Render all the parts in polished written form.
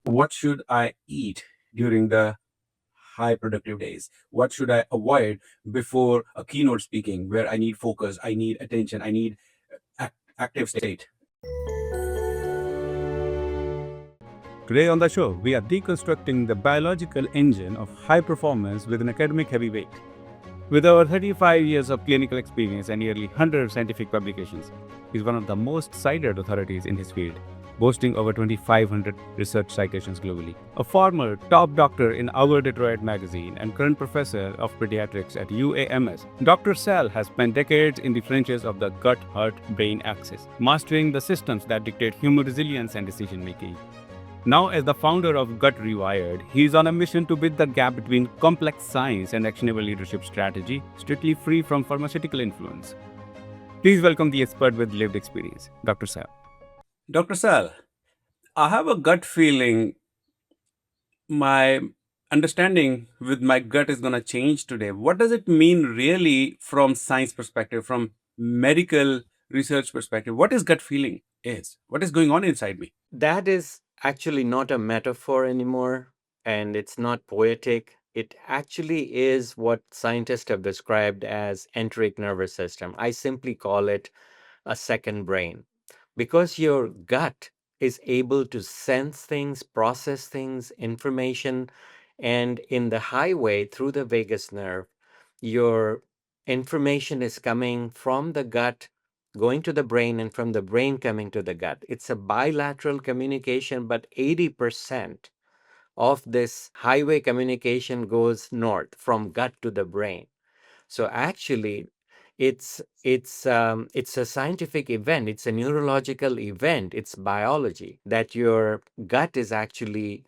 What should I eat during the high productive days? What should I avoid before a keynote speaking where I need focus, I need attention, I need active state? Today on the show, we are deconstructing the biological engine of high performance with an academic heavyweight. With over 35 years of clinical experience and nearly 100 scientific publications, he is one of the most cited authorities in his field, boasting over 2,500 research citations globally. A former top doctor in Our Detroit magazine and current professor of pediatrics at UAMS, Dr. Sal has spent decades in the trenches of the gut-heart-brain axis, mastering the systems that dictate human resilience and decision-making. Now, as the founder of Gut Rewired, he is on a mission to bridge the gap between complex science and actionable leadership strategy, strictly free from pharmaceutical influence. Please welcome the expert with lived experience, Dr. Sal. Dr. Sal, I have a gut feeling my understanding with my gut is going to change today. What does it mean really from science perspective, from medical research perspective? What is gut feeling is? What is going on inside me? That is actually not a metaphor anymore, and it's not poetic. It actually is what scientists have described as enteric nervous system. I simply call it a second brain because your gut is able to sense things, process things, information, and in the highway through the vagus nerve, your information is coming from the gut, going to the brain, and from the brain coming to the gut. It's a bilateral communication, but 80% of this highway communication goes north from gut to the brain. So actually, it's a scientific event. It's a neurological event. It's biology that your gut is actually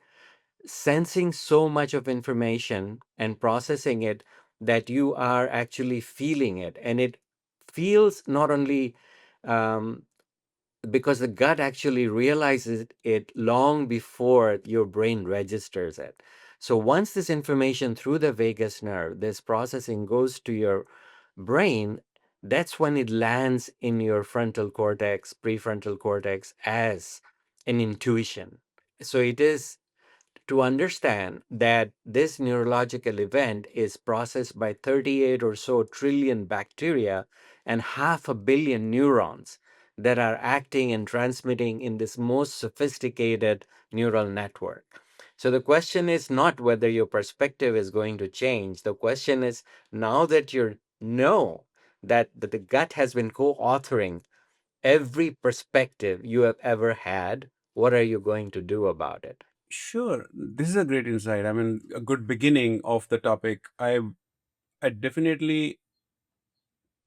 sensing so much of information and processing it that you are actually feeling it, and it feels not only um, because the gut actually realizes it long before your brain registers it. So once this information through the vagus nerve, this processing goes to your brain, that's when it lands in your frontal cortex, prefrontal cortex as an intuition. So it is to understand that this neurological event is processed by 38 or so trillion bacteria and 500 million neurons that are acting and transmitting in this most sophisticated neural network. So the question is not whether your perspective is going to change. The question is, now that you know that the gut has been co-authoring every perspective you have ever had, what are you going to do about it? Sure, this is a great insight. I mean, a good beginning of the topic. I definitely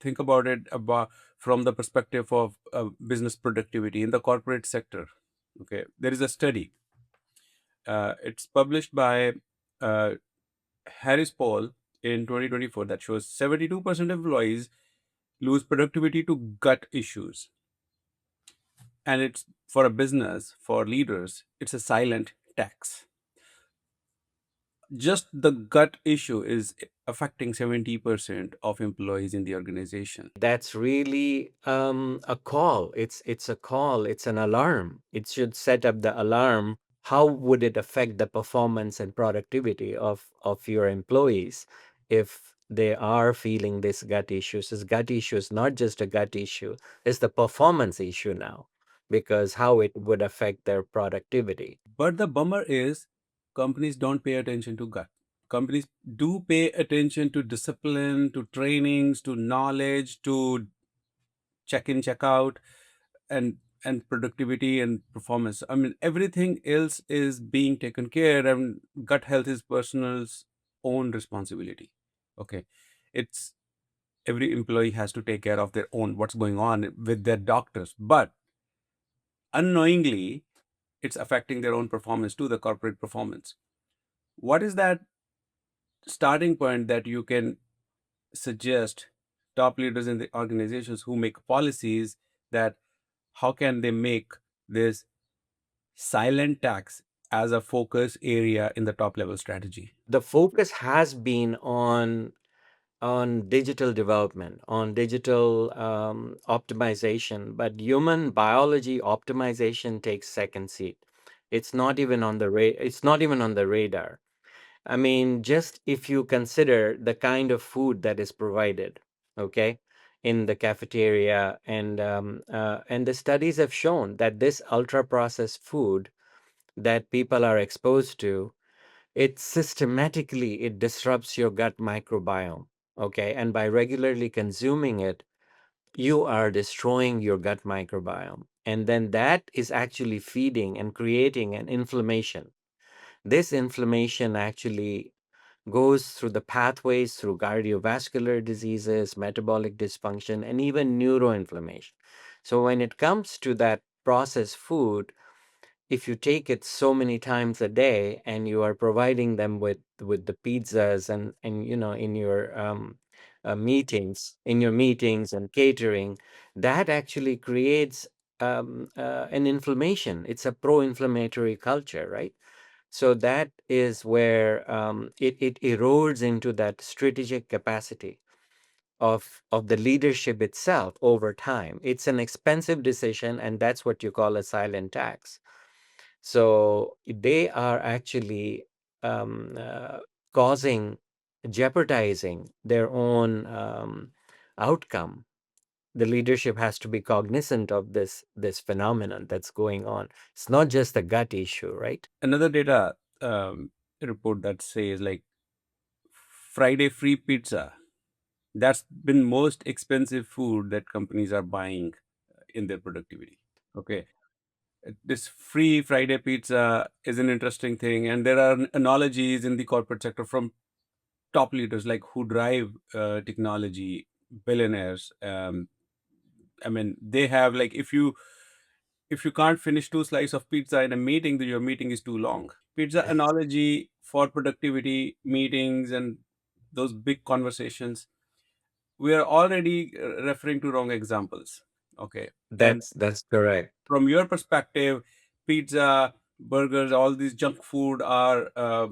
think about it about from the perspective of business productivity in the corporate sector. Okay, there is a study. It's published by uh, Harris Poll in 2024 that shows 72% of employees lose productivity to gut issues, and it's for a business for leaders. It's a silent tax. Just the gut issue is affecting 70% of employees in the organization. That's really a call. It's a call. It's an alarm. It should set up the alarm. How would it affect the performance and productivity of your employees if they are feeling these gut issues? This gut issue is not just a gut issue, it's the performance issue now, because how it would affect their productivity. But the bummer is companies don't pay attention to gut. Companies do pay attention to discipline, to trainings, to knowledge, to check in, check out, and productivity and performance. I mean, everything else is being taken care, and gut health is personal's own responsibility. Okay, it's every employee has to take care of their own what's going on with their doctors, but unknowingly it's affecting their own performance too, the corporate performance. What is that starting point that you can suggest top leaders in the organizations who make policies, that how can they make this silent tax as a focus area in the top level strategy? The focus has been on digital development, on digital optimization, but human biology optimization takes second seat. It's not even on the radar. I mean, just if you consider the kind of food that is provided, okay, in the cafeteria, and the studies have shown that this ultra processed food that people are exposed to, it disrupts your gut microbiome, okay, and by regularly consuming it, you are destroying your gut microbiome, and then that is actually feeding and creating an inflammation. This inflammation actually goes through the pathways through cardiovascular diseases, metabolic dysfunction, and even neuroinflammation. So when it comes to that processed food, if you take it so many times a day and you are providing them with the pizzas and in your meetings and catering, that actually creates an inflammation. It's a pro-inflammatory culture, right? So that is where it erodes into that strategic capacity of the leadership itself over time. It's an expensive decision, and that's what you call a silent tax. So they are actually um, uh, causing, jeopardizing their own outcome. The leadership has to be cognizant of this phenomenon that's going on. It's not just a gut issue, right? Another data report that says like Friday free pizza. That's been most expensive food that companies are buying in their productivity. Okay, this free Friday pizza is an interesting thing, and there are analogies in the corporate sector from top leaders like who drive technology, billionaires. I mean, they have like if you can't finish two slices of pizza in a meeting, then your meeting is too long. Pizza analogy for productivity meetings and those big conversations. We are already referring to wrong examples. Okay, and That's correct. from your perspective, pizza, burgers, all these junk food are, are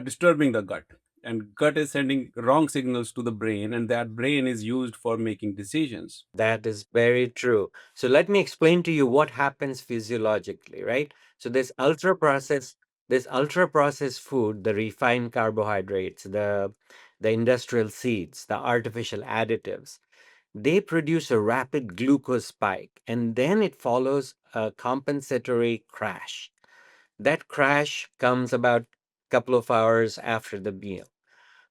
disturbing the gut, and gut is sending wrong signals to the brain, and that brain is used for making decisions. That is very true. So let me explain to you what happens physiologically, right? So this ultra processed food, the refined carbohydrates, the industrial seeds, the artificial additives, they produce a rapid glucose spike, and then it follows a compensatory crash. That crash comes about a couple of hours after the meal.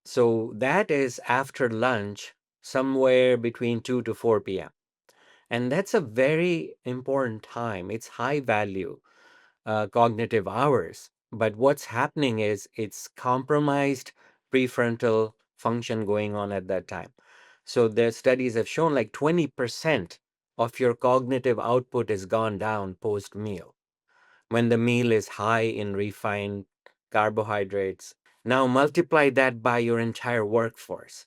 So that is after lunch, somewhere between 2 to 4 p.m. And that's a very important time. It's high value cognitive hours. But what's happening is it's compromised prefrontal function going on at that time. So the studies have shown like 20% of your cognitive output is gone down post meal when the meal is high in refined carbohydrates. Now multiply that by your entire workforce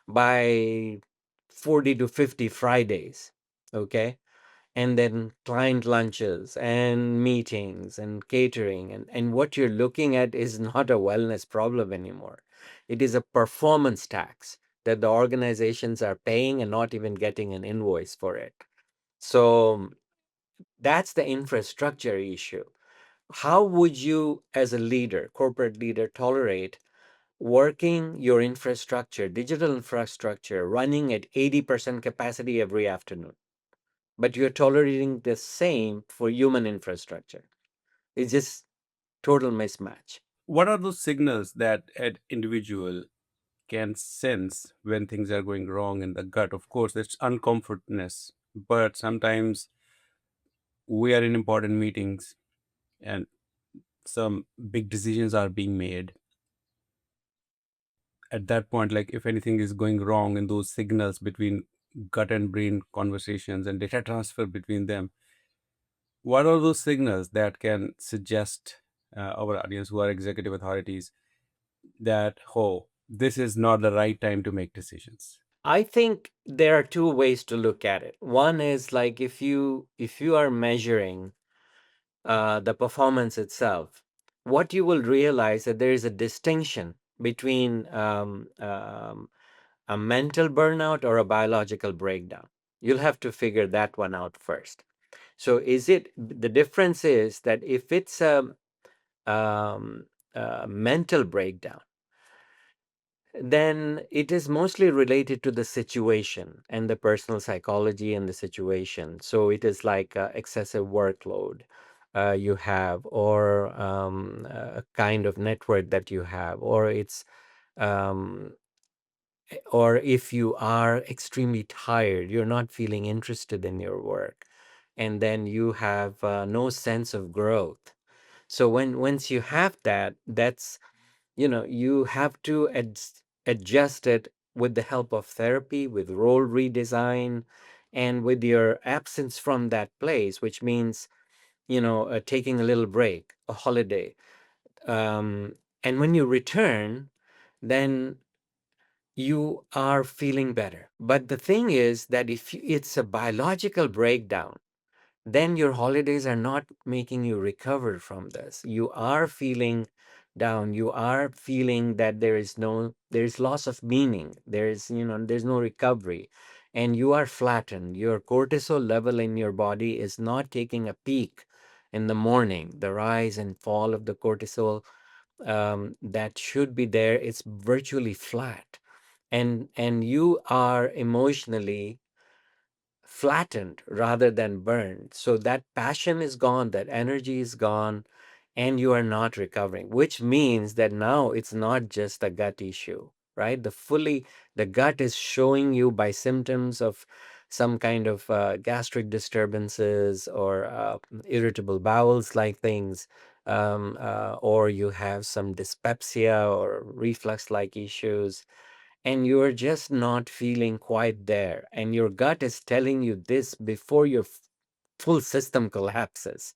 by 40 to 50 Fridays. Okay, and then client lunches and meetings and catering, and what you're looking at is not a wellness problem anymore. It is a performance tax that the organizations are paying and not even getting an invoice for it. So that's the infrastructure issue. How would you, as a leader, corporate leader, tolerate working your infrastructure, digital infrastructure, running at 80% capacity every afternoon, but you're tolerating the same for human infrastructure? It's just total mismatch. What are those signals that an individual can sense when things are going wrong in the gut? Of course, it's uncomfortness, but sometimes we are in important meetings and some big decisions are being made. At that point, like if anything is going wrong in those signals between gut and brain conversations and data transfer between them, what are those signals that can suggest our audience who are executive authorities that, oh, this is not the right time to make decisions? I think there are two ways to look at it. One is like if you are measuring the performance itself, what you will realize that there is a distinction between a mental burnout or a biological breakdown. You'll have to figure that one out first. So is it the difference is that if it's um, a mental breakdown, then it is mostly related to the situation and the personal psychology and the situation. So it is like excessive workload you have, or a kind of network that you have, or it's um, or if you are extremely tired, you're not feeling interested in your work, and then you have no sense of growth. So once you have that, that's, you have to adjust it with the help of therapy, with role redesign, and with your absence from that place, which means, taking a little break, a holiday. And when you return, then you are feeling better. But the thing is that if it's a biological breakdown, then your holidays are not making you recover from this. You are feeling down. You are feeling that there is loss of meaning. There's no recovery. And you are flattened. Your cortisol level in your body is not taking a peak in the morning. The rise and fall of the cortisol that should be there, it's virtually flat. And you are emotionally flattened rather than burned. So that passion is gone, that energy is gone, and you are not recovering, which means that now it's not just a gut issue, right? The gut is showing you by symptoms of some kind of gastric disturbances, or irritable bowels like things, or you have some dyspepsia or reflux like issues, and you're just not feeling quite there. And your gut is telling you this before your full system collapses.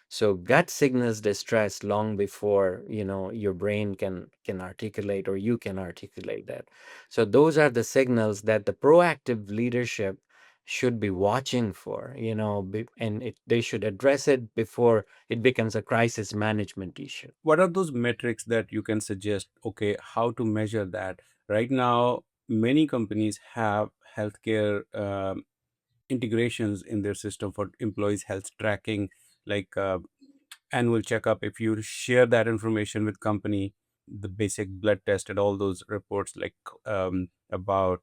So gut signals distress long before your brain can articulate, or you can articulate that. So those are the signals that the proactive leadership should be watching for, and they should address it before it becomes a crisis management issue. What are those metrics that you can suggest? Okay, how to measure that? Right now, many companies have healthcare integrations in their system for employees' health tracking, like annual checkup. If you share that information with company, the basic blood test and all those reports, like about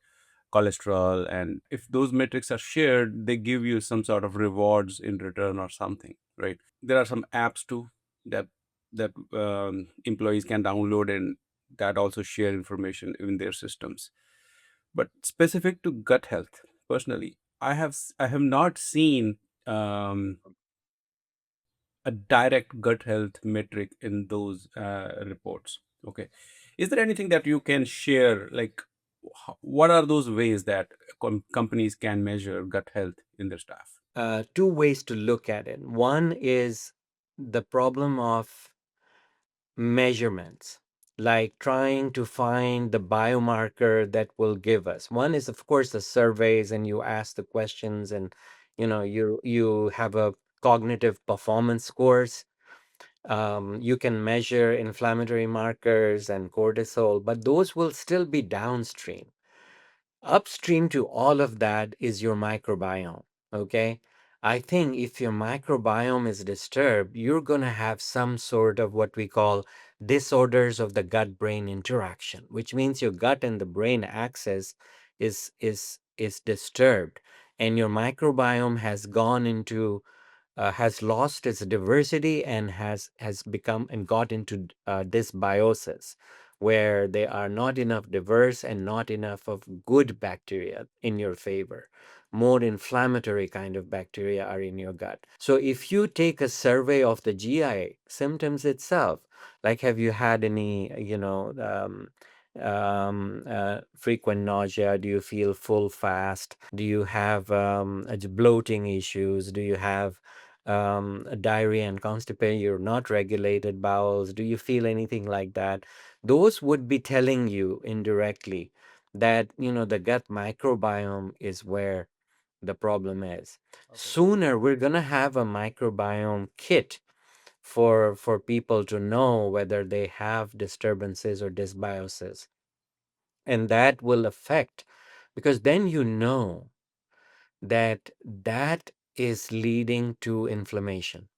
cholesterol, and if those metrics are shared, they give you some sort of rewards in return or something, right? There are some apps too that employees can download, and that also share information in their systems. But specific to gut health, personally, I have not seen um, a direct gut health metric in those reports. Okay, is there anything that you can share, like what are those ways that companies can measure gut health in their staff? Two ways to look at it. One is the problem of measurements, like trying to find the biomarker that will give us. One is, of course, the surveys, and you ask the questions, and you have a cognitive performance scores. You can measure inflammatory markers and cortisol, but those will still be downstream. Upstream to all of that is your microbiome. Okay. I think if your microbiome is disturbed, you're going to have some sort of what we call disorders of the gut brain interaction, which means your gut and the brain axis is disturbed, and your microbiome has gone into has lost its diversity, and has become and got into dysbiosis, where there are not enough diverse and not enough of good bacteria in your favor. More inflammatory kind of bacteria are in your gut. So if you take a survey of the GI symptoms itself, like have you had any, frequent nausea? Do you feel full fast? Do you have bloating issues? Do you have diarrhea and constipation? You're not regulated bowels? Do you feel anything like that? Those would be telling you indirectly that the gut microbiome is where the problem is. Okay. Sooner we're gonna have a microbiome kit for people to know whether they have disturbances or dysbiosis, and that will affect, because then that is leading to inflammation.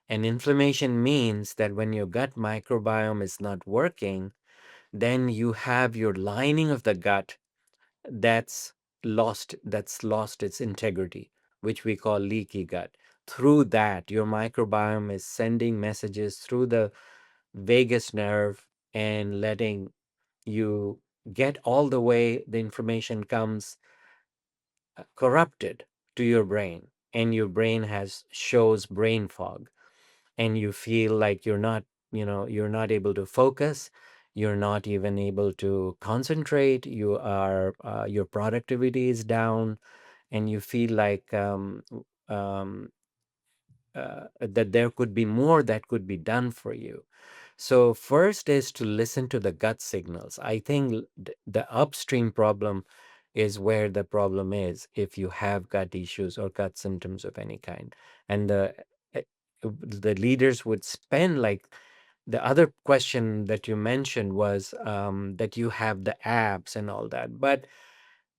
And inflammation means that when your gut microbiome is not working, then you have your lining of the gut that's lost its integrity, which we call leaky gut. Through that, your microbiome is sending messages through the vagus nerve and letting you get all the way the information comes corrupted to your brain, and your brain has shows brain fog, and you feel like you're not able to focus, you're not even able to concentrate, your productivity is down, and you feel like um, that there could be more that could be done for you. So first is to listen to the gut signals. I think the upstream problem is where the problem is if you have gut issues or gut symptoms of any kind. And eh, the leaders would spend like the other question that you mentioned was that you have the apps and all that. But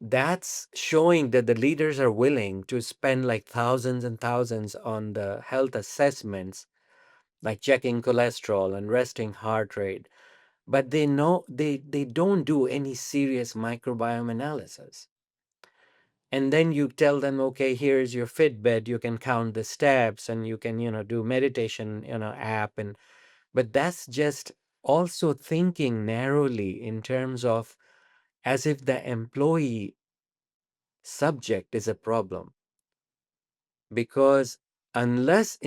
that's showing that the leaders are willing to spend like thousands and thousands on the health assessments, like checking cholesterol and resting heart rate, but they know they don't do any serious microbiome analysis. And then you tell them, okay, here's your Fitbit, you can count the steps and you can do meditation app. And but that's just also thinking narrowly in terms of as if the employee subject is a problem. Because unless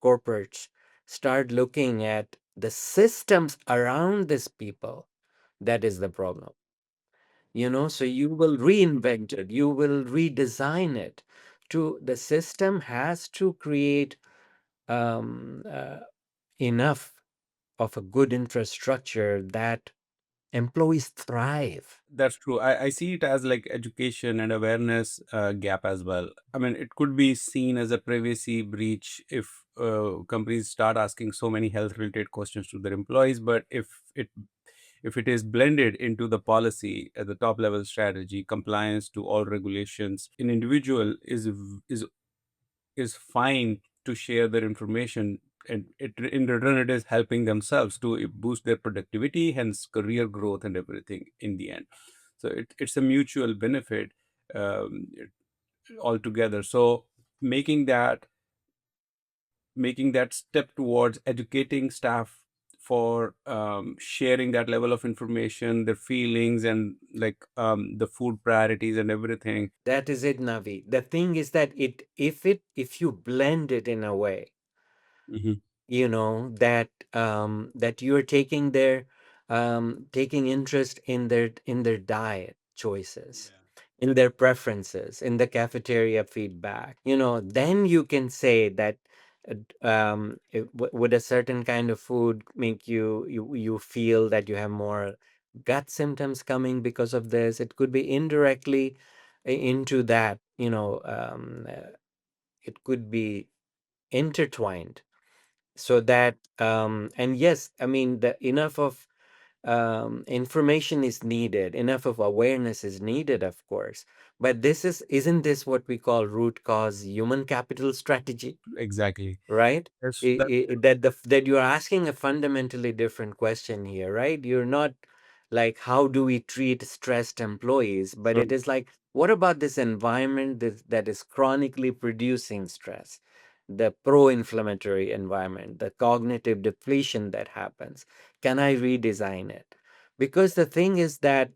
corporates start looking at the systems around these people, that is the problem. So you will reinvent it, you will redesign it. The system has to create um, uh, enough of a good infrastructure that employees thrive. That's true. I see it as like education and awareness gap as well. I mean, it could be seen as a privacy breach if companies start asking so many health related questions to their employees. But if it is blended into the policy at the top level strategy, compliance to all regulations, an individual is fine to share their information, and in return it is helping themselves to boost their productivity, hence career growth and everything in the end. So it's a mutual benefit um, altogether. So making that making that step towards educating staff for sharing that level of information, their feelings, and like the food priorities and everything. That is it, Navi. The thing is that if you blend it in a way, Mhm. that you're taking interest in their diet choices, in their preferences, in the cafeteria feedback, then you can say that would a certain kind of food make you feel that you have more gut symptoms coming because of this. It could be indirectly into that, it could be intertwined, so that and yes, I mean, the enough of information is needed, enough of awareness is needed, of course. But isn't this what we call root cause human capital strategy? Exactly. Right? Yes, that That you're asking a fundamentally different question here, right? You're not like, how do we treat stressed employees, but it is like, what about this environment that is chronically producing stress, the pro-inflammatory environment, the cognitive depletion that happens? Can I redesign it? Because the thing is that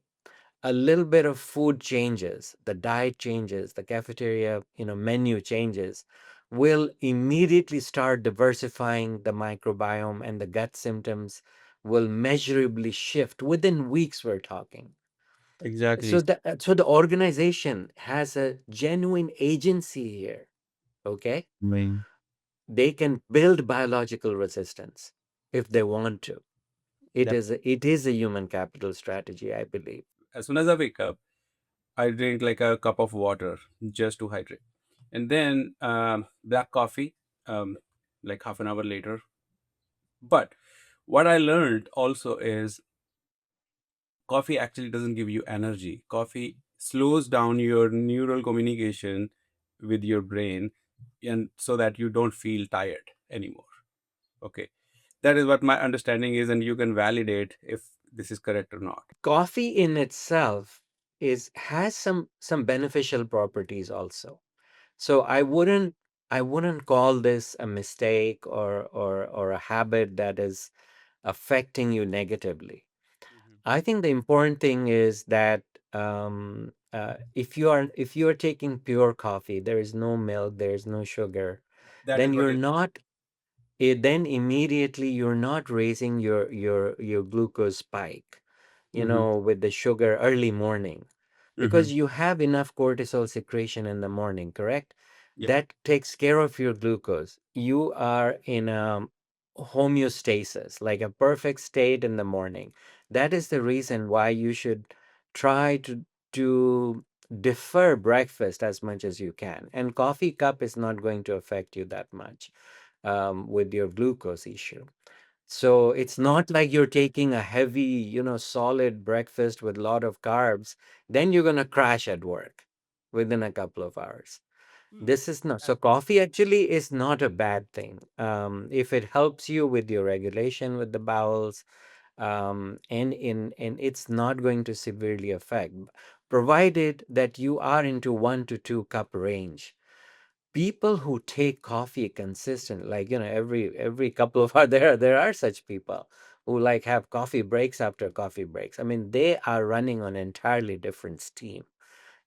a little bit of food changes, the diet changes, the cafeteria, menu changes, will immediately start diversifying the microbiome, and the gut symptoms will measurably shift within weeks, we're talking. exactly. So the organization has a genuine agency here, okay? Mean They can build biological resistance if they want to. It is a human capital strategy, I believe. As soon as I wake up, I drink like a cup of water just to hydrate, and then black coffee, like half an hour later. But what I learned also is coffee actually doesn't give you energy. Coffee slows down your neural communication with your brain, and so that you don't feel tired anymore. Okay, that is what my understanding is, and you can validate if this is correct or not. Coffee in itself is has some beneficial properties also. So I wouldn't call this a mistake or a habit that is affecting you negatively. Mhm. I think the important thing is that if you are taking pure coffee, there is no milk, there is no sugar, That is then what you're is. not then immediately you're not raising your glucose spike, Hmm. with the sugar early morning, Hmm. because you have enough cortisol secretion in the morning, correct? Yeah. That takes care of your glucose. You are in a homeostasis, like a perfect state in the morning. That is the reason why you should try to defer breakfast as much as you can. And coffee cup is not going to affect you that much with your glucose issue. So it's not like you're taking a heavy, solid breakfast with a lot of carbs, then you're going to crash at work within a couple of hours. Hmm. This is not. So coffee actually is not a bad thing. If it helps you with your regulation with the bowels, and it's not going to severely affect, provided that you are into 1 to 2 cup range. People who take coffee consistent, like every couple of hours, there are such people who like have coffee breaks after coffee breaks. I mean, they are running on entirely different steam,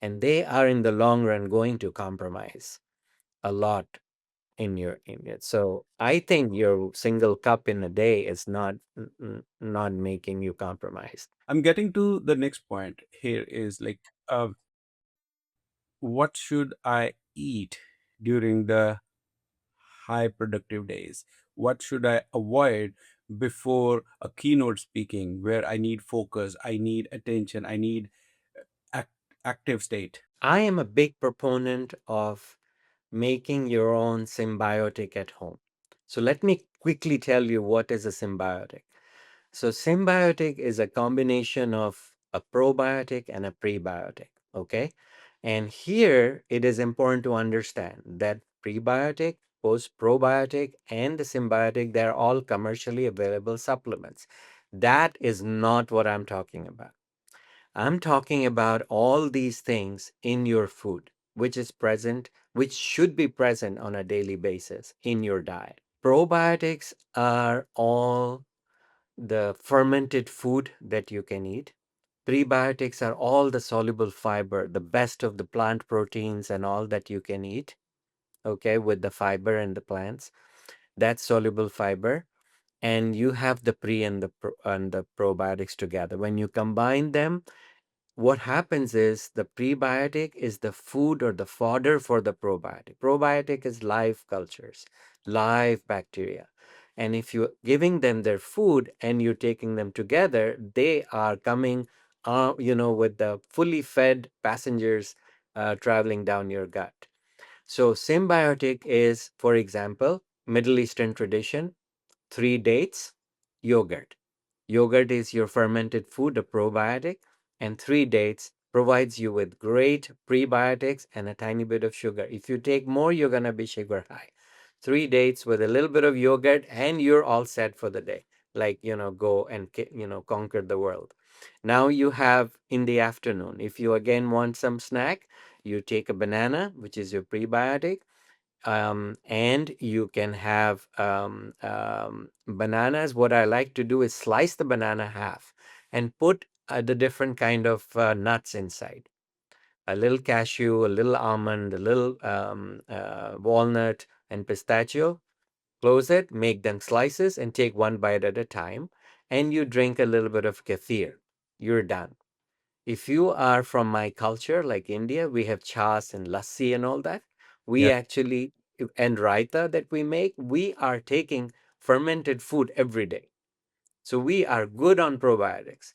and they are in the long run going to compromise a lot in it. So I think your single cup in a day is not making you compromise. I'm getting to the next point here is like, uh, what should I eat during the high productive days? What should I avoid before a keynote speaking where I need focus, I need attention, I need act- active state? I am a big proponent of making your own symbiotic at home. So let me quickly tell you what is a symbiotic. So symbiotic is a combination of a probiotic and a prebiotic, okay? And here it is important to understand that prebiotic, post probiotic, and the symbiotic, they're all commercially available supplements. That is not what I'm talking about. I'm talking about all these things in your food, which is present, which should be present on a daily basis in your diet. Probiotics are all the fermented food that you can eat. Prebiotics are all the soluble fiber, the best of the plant proteins and all that you can eat, okay, with the fiber and the plants. That's soluble fiber. And you have the pre and the probiotics together. When you combine them, what happens is the prebiotic is the food or the fodder for the probiotic. Probiotic is live cultures, live bacteria. And if you're giving them their food and you're taking them together, they are coming, with the fully fed passengers traveling down your gut. So symbiotic is, for example, Middle Eastern tradition, 3 dates, yogurt. Yogurt is your fermented food, a probiotic, and 3 dates provides you with great prebiotics and a tiny bit of sugar. If you take more, you're going to be sugar high. 3 dates with a little bit of yogurt, and you're all set for the day. Like, go and, conquer the world. Now you have in the afternoon, if you again want some snack, you take a banana, which is your prebiotic, and you can have bananas. What I like to do is slice the banana half and put the different kind of nuts inside. A little cashew, a little almond, a little walnut, and pistachio. Close it, make them slices, and take one bite at a time. And you drink a little bit of kefir. You're done. If you are from my culture, like India, we have chas and lassi and all that. We Yeah. actually, and raita that we make, we are taking fermented food every day. So we are good on probiotics.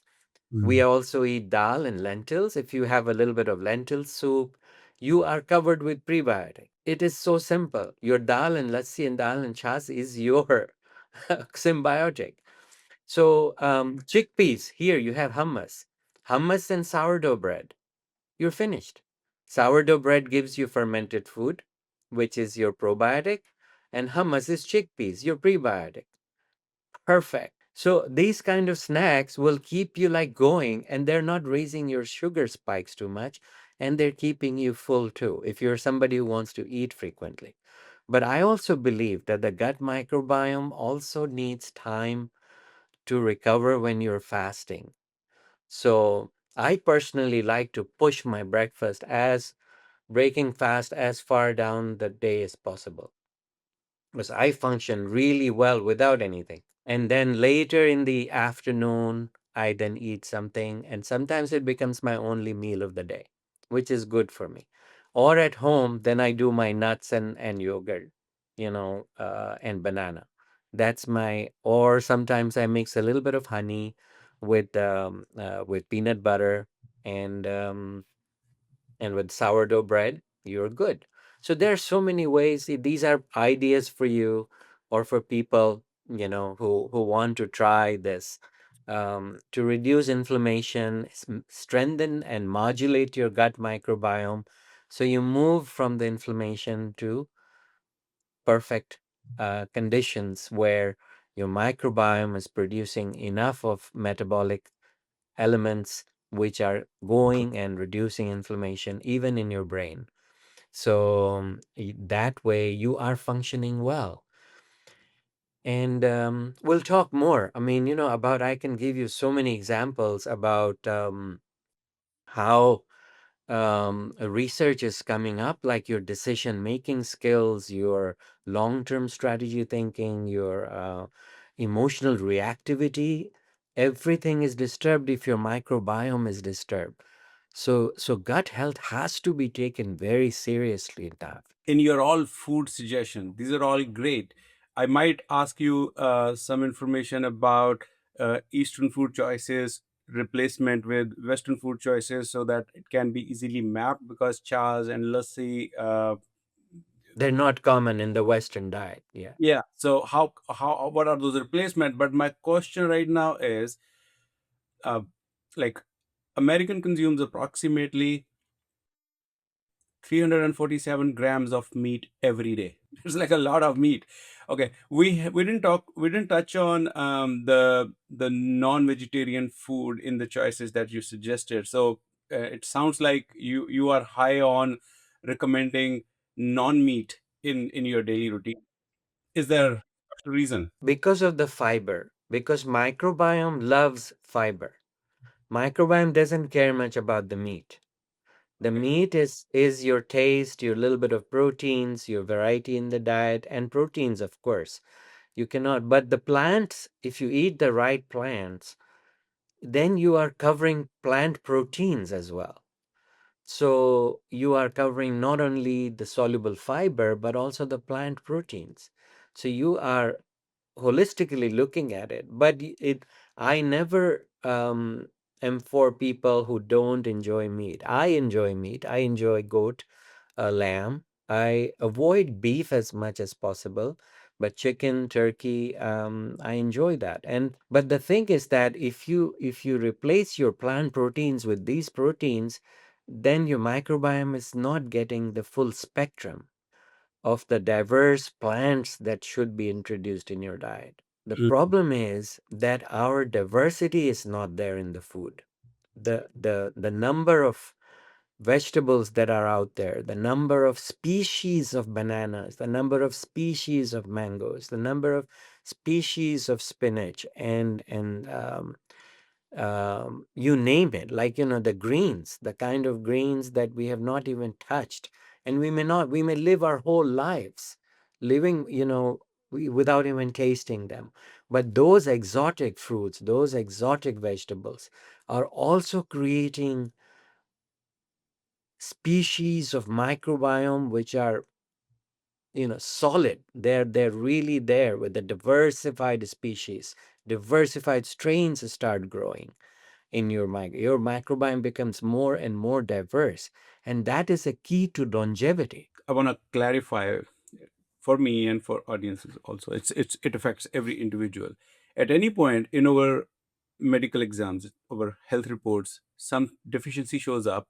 We Mm. also eat dal and lentils. If you have a little bit of lentil soup, you are covered with prebiotic. It is so simple. Your dal and lassi and dal and chas is your symbiotic. So chickpeas, here you have hummus and sourdough bread. You're finished. Sourdough bread gives you fermented food, which is your probiotic, and hummus is chickpeas, your prebiotic. Perfect. So these kind of snacks will keep you like going, and they're not raising your sugar spikes too much, and they're keeping you full too if you're somebody who wants to eat frequently. But I also believe that the gut microbiome also needs time to recover when you're fasting. So I personally like to push my breakfast as breaking fast as far down the day as possible because I function really well without anything. And then later in the afternoon, I then eat something, and sometimes it becomes my only meal of the day, which is good for me. Or at home, then I do my nuts and yogurt, and banana. That's my. Or sometimes I mix a little bit of honey with peanut butter and with sourdough bread, you're good. So there are so many ways. These are ideas for you or for people, who want to try this to reduce inflammation, strengthen and modulate your gut microbiome. So you move from the inflammation to perfect conditions where your microbiome is producing enough of metabolic elements which are going and reducing inflammation even in your brain. So that way you are functioning well. And we'll talk more. I mean, I can give you so many examples about how research is coming up, like your decision making skills, your long term strategy thinking, your emotional reactivity. Everything is disturbed if your microbiome is disturbed. So gut health has to be taken very seriously, Tav. In your all food suggestion, these are all great. I might ask you some information about Eastern food choices replacement with Western food choices so that it can be easily mapped, because chas and lassi, They're not common in the Western diet. Yeah. yeah. So how what are those replacement? But my question right now is, uh, like, American consumes approximately 347 grams of meat every day. It's like a lot of meat. Okay, we didn't touch on the non-vegetarian food in the choices that you suggested. So it sounds like you are high on recommending non-meat in your daily routine. Is there a reason? Because of the fiber, because microbiome loves fiber. Microbiome doesn't care much about the meat. The meat is your taste, your little bit of proteins, your variety in the diet, and proteins, of course. You cannot, but the plants, if you eat the right plants, then you are covering plant proteins as well. So you are covering not only the soluble fiber, but also the plant proteins. So you are holistically looking at it. But I never am for people who don't enjoy meat. I enjoy meat. I enjoy goat, lamb. I avoid beef as much as possible, but chicken, turkey, I enjoy that. And but the thing is that if you replace your plant proteins with these proteins, then your microbiome is not getting the full spectrum of the diverse plants that should be introduced in your diet. The Mm. problem is that our diversity is not there in the food. The number of vegetables that are out there, the number of species of bananas, the number of species of mangoes, the number of species of spinach, and you name it, like the greens, the kind of greens that we have not even touched, and we may live our whole lives living, without even tasting them. But those exotic fruits, those exotic vegetables are also creating species of microbiome which are solid. They're really there with the diversified species, diversified strains start growing in your microbiome becomes more and more diverse, and that is a key to longevity. I want to clarify for me and for audiences also. It affects every individual. At any point in our medical exams, our health reports, some deficiency shows up.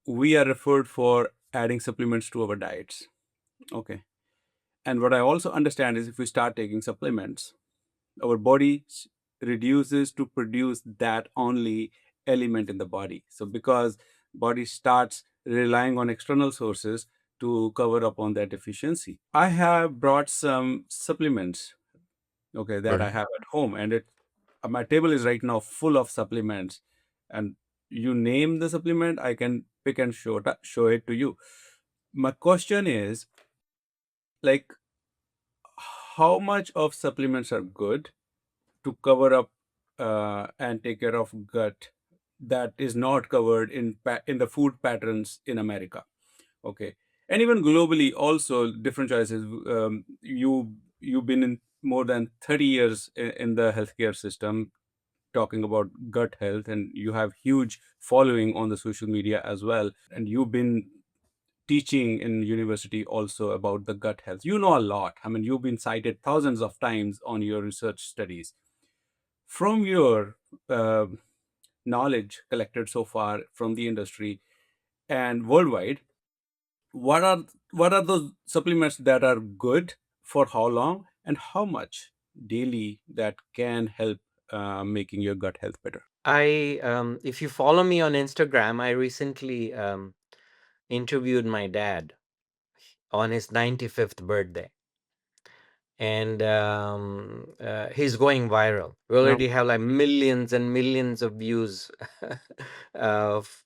we are referred for adding supplements to our diets. Okay. And what I also understand is if we start taking supplements, our body reduces to produce that only element in the body. So because body starts relying on external sources to cover up on that deficiency. I have brought some supplements, okay, that I Right. have at home, and it my table is right now full of supplements. And you name the supplement, I can pick and show it to you. My question is, like, how much of supplements are good to cover up and take care of gut that is not covered in the food patterns in America? Okay, and even globally, also different choices. You've been in more than 30 years in the healthcare system, talking about gut health, and you have huge following on the social media as well, and you've been teaching in university also about the gut health. You know a lot. I mean, you've been cited thousands of times on your research studies. From your uh, knowledge collected so far from the industry and worldwide, what are what are those supplements that are good, for how long, and how much daily that can help making your gut health better? If you follow me on Instagram, I recently interviewed my dad on his 95th birthday, and he's going viral. We Yeah. already have like millions and millions of views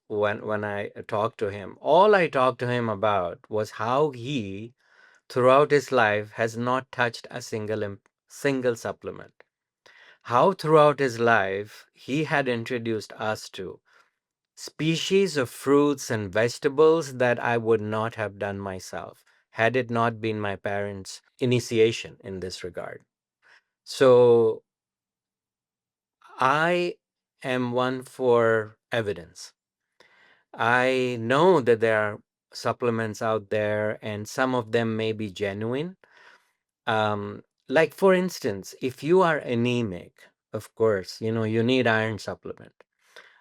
when I talked to him. All I talked to him about was how he, throughout his life, has not touched a single supplement. How throughout his life he had introduced us to species of fruits and vegetables that I would not have done myself had it not been my parents' initiation in this regard. So I am one for evidence. I know that there are supplements out there, and some of them may be genuine. Like, for instance, if you are anemic, of course, you need iron supplement.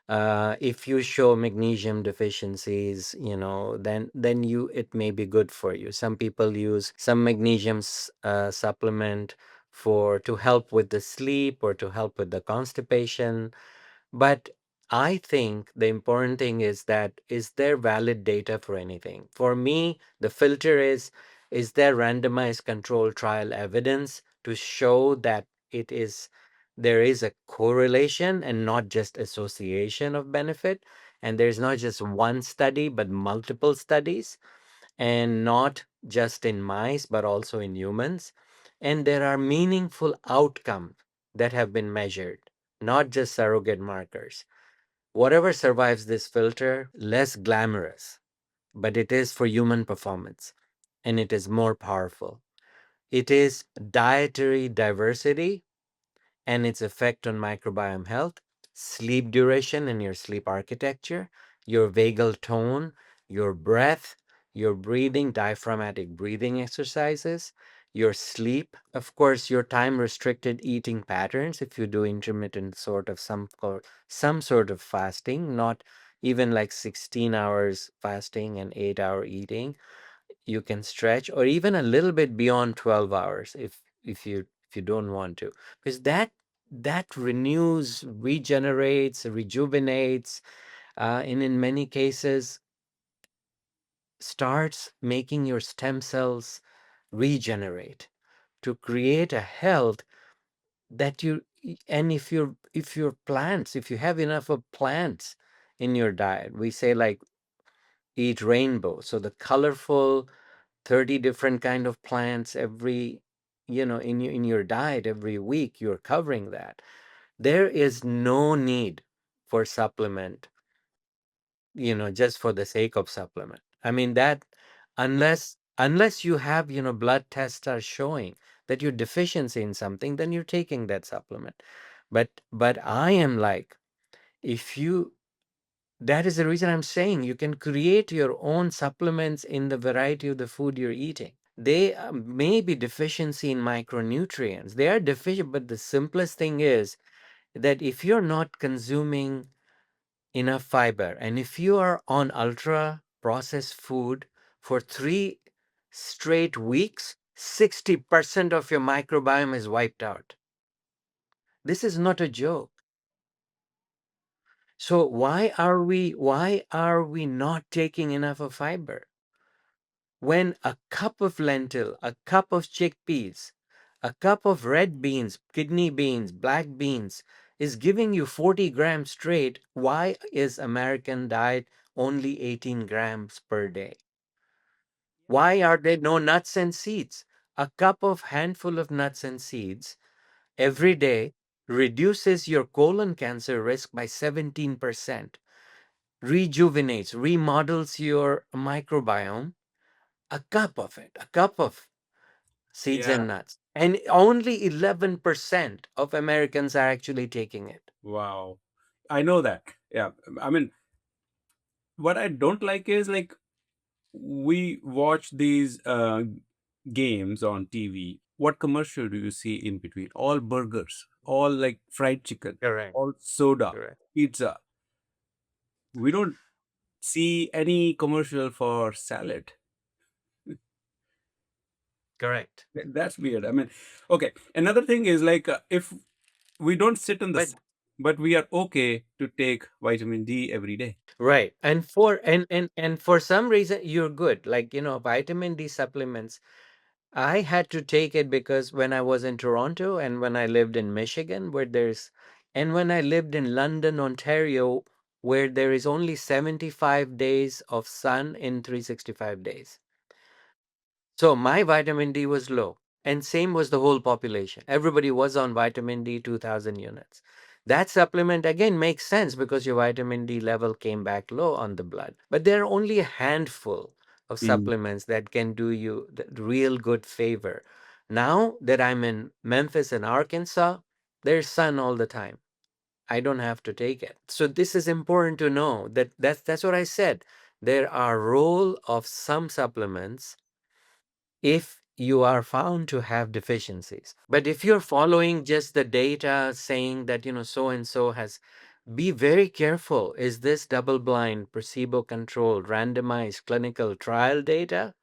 If you show magnesium deficiencies, then it may be good for you. Some people use some magnesium supplement for to help with the sleep or to help with the constipation. But I think the important thing is that, is there valid data for anything? For me, the filter is there randomized control trial evidence to show that there is a correlation and not just association of benefit, and there's not just one study but multiple studies, and not just in mice but also in humans, and there are meaningful outcomes that have been measured, not just surrogate markers. Whatever survives this filter, less glamorous, but it is for human performance, and it is more powerful. It is dietary diversity and its effect on microbiome health, sleep duration and your sleep architecture, your vagal tone, your breath, your breathing, diaphragmatic breathing exercises, your sleep, of course, your time restricted eating patterns if you do intermittent sort of some sort of fasting, not even like 16 hours fasting and 8-hour eating. You can stretch, or even a little bit beyond 12 hours if you don't want to, because that renews, regenerates, rejuvenates, and in many cases starts making your stem cells regenerate to create a health that and if your plants, if you have enough of plants in your diet, we say like eat rainbow, so the colorful 30 different kind of plants every, in your diet every week, you're covering that. There is no need for supplement, just for the sake of supplement. I mean that, unless you have, blood tests are showing that you're deficiency in something, then you're taking that supplement. But I am like, if you that is the reason I'm saying you can create your own supplements in the variety of the food you're eating. They may be deficiency in micronutrients. They are deficient, but the simplest thing is that if you're not consuming enough fiber, and if you are on ultra processed food for 3 straight weeks, 60% of your microbiome is wiped out. This is not a joke. So why are we not taking enough of fiber? When a cup of lentil, a cup of chickpeas, a cup of red beans, kidney beans, black beans is giving you 40 grams straight, why is American diet only 18 grams per day? Why are there no nuts and seeds? A cup of handful of nuts and seeds every day reduces your colon cancer risk by 17%, rejuvenates, remodels your microbiome. A cup of it, a cup of seeds Yeah. and nuts. And only 11% of Americans are actually taking it. Wow. I know that. Yeah. I mean, what I don't like is like we watch these games on TV. What commercial do you see in between? All burgers, all like fried chicken, Correct. all soda, Correct. pizza. We don't see any commercial for salad. Correct. That's weird. I mean, okay. Another thing is like if we don't sit in the But sun, but we are okay to take vitamin D every day. right. And for some reason you're good. Like, vitamin D supplements. I had to take it because when I was in Toronto and when I lived in Michigan, and when I lived in London, Ontario, where there is only 75 days of sun in 365 days. So my vitamin D was low, and same was the whole population. Everybody was on vitamin D 2000 units. That supplement again makes sense because your vitamin D level came back low on the blood. But there are only a handful of Mm. supplements that can do you the real good favor. Now that I'm in Memphis and Arkansas, there's sun all the time. I don't have to take it. So this is important to know that's what I said. There are role of some supplements if you are found to have deficiencies. But if you're following just the data saying that, so and so has, be very careful. Is this double blind, placebo controlled, randomized clinical trial data?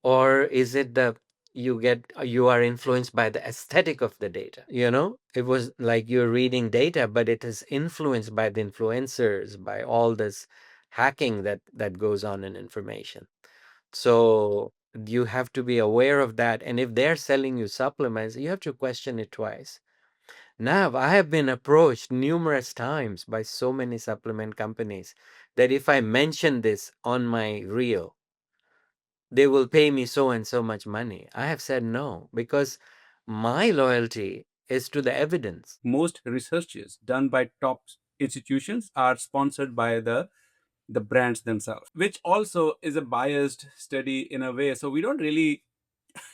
Or is it you are influenced by the aesthetic of the data? It was like you're reading data, but it is influenced by the influencers, by all this hacking that goes on in information. So you have to be aware of that. And if they're selling you supplements, you have to question it twice. Now, I have been approached numerous times by so many supplement companies that if I mention this on my reel, they will pay me so and so much money. I have said no because my loyalty is to the evidence. Most researches done by top institutions are sponsored by the brands themselves, which also is a biased study in a way. So we don't really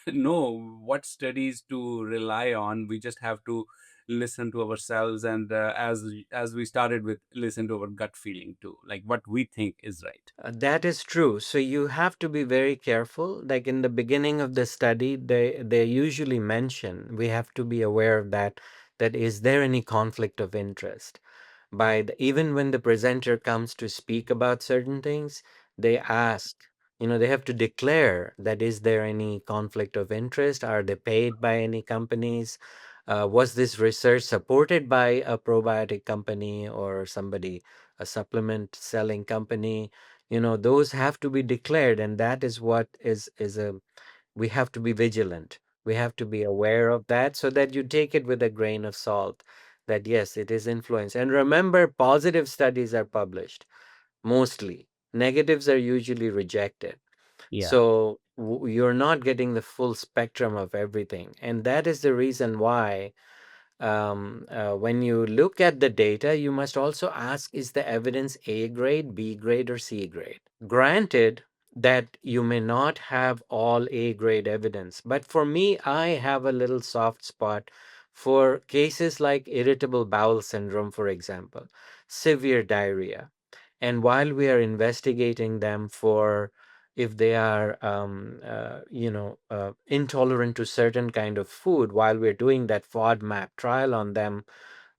know what studies to rely on. We just have to listen to ourselves, and as we started with, listen to our gut feeling too, like what we think is right. That is true. So you have to be very careful. Like in the beginning of the study, they usually mention we have to be aware of that. That is there any conflict of interest? Even when the presenter comes to speak about certain things, they ask, they have to declare that is there any conflict of interest? Are they paid by any companies? Was this research supported by a probiotic company or somebody, a supplement selling company? Those have to be declared, and that is what is a we have to be vigilant. We have to be aware of that so that you take it with a grain of salt that yes, it is influence. And remember, positive studies are published mostly, negatives are usually rejected. Yeah. So you're not getting the full spectrum of everything. And that is the reason why when you look at the data, you must also ask, is the evidence A grade, B grade, or C grade? Granted that you may not have all A grade evidence, but for me, I have a little soft spot for cases like irritable bowel syndrome, for example, severe diarrhea. And while we are investigating them for if they are intolerant to certain kind of food, while we're doing that FODMAP trial on them,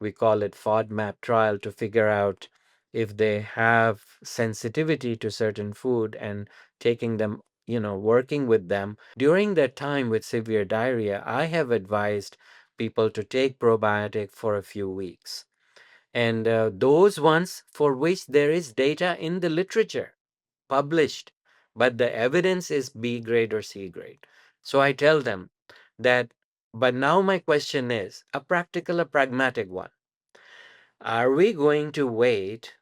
we call it FODMAP trial to figure out if they have sensitivity to certain food, and taking them, working with them during that time with severe diarrhea, I have advised people to take probiotic for a few weeks. And those ones for which there is data in the literature published, but the evidence is B grade or C grade. So I tell them that, but now my question is a practical, a pragmatic one. Are we going to wait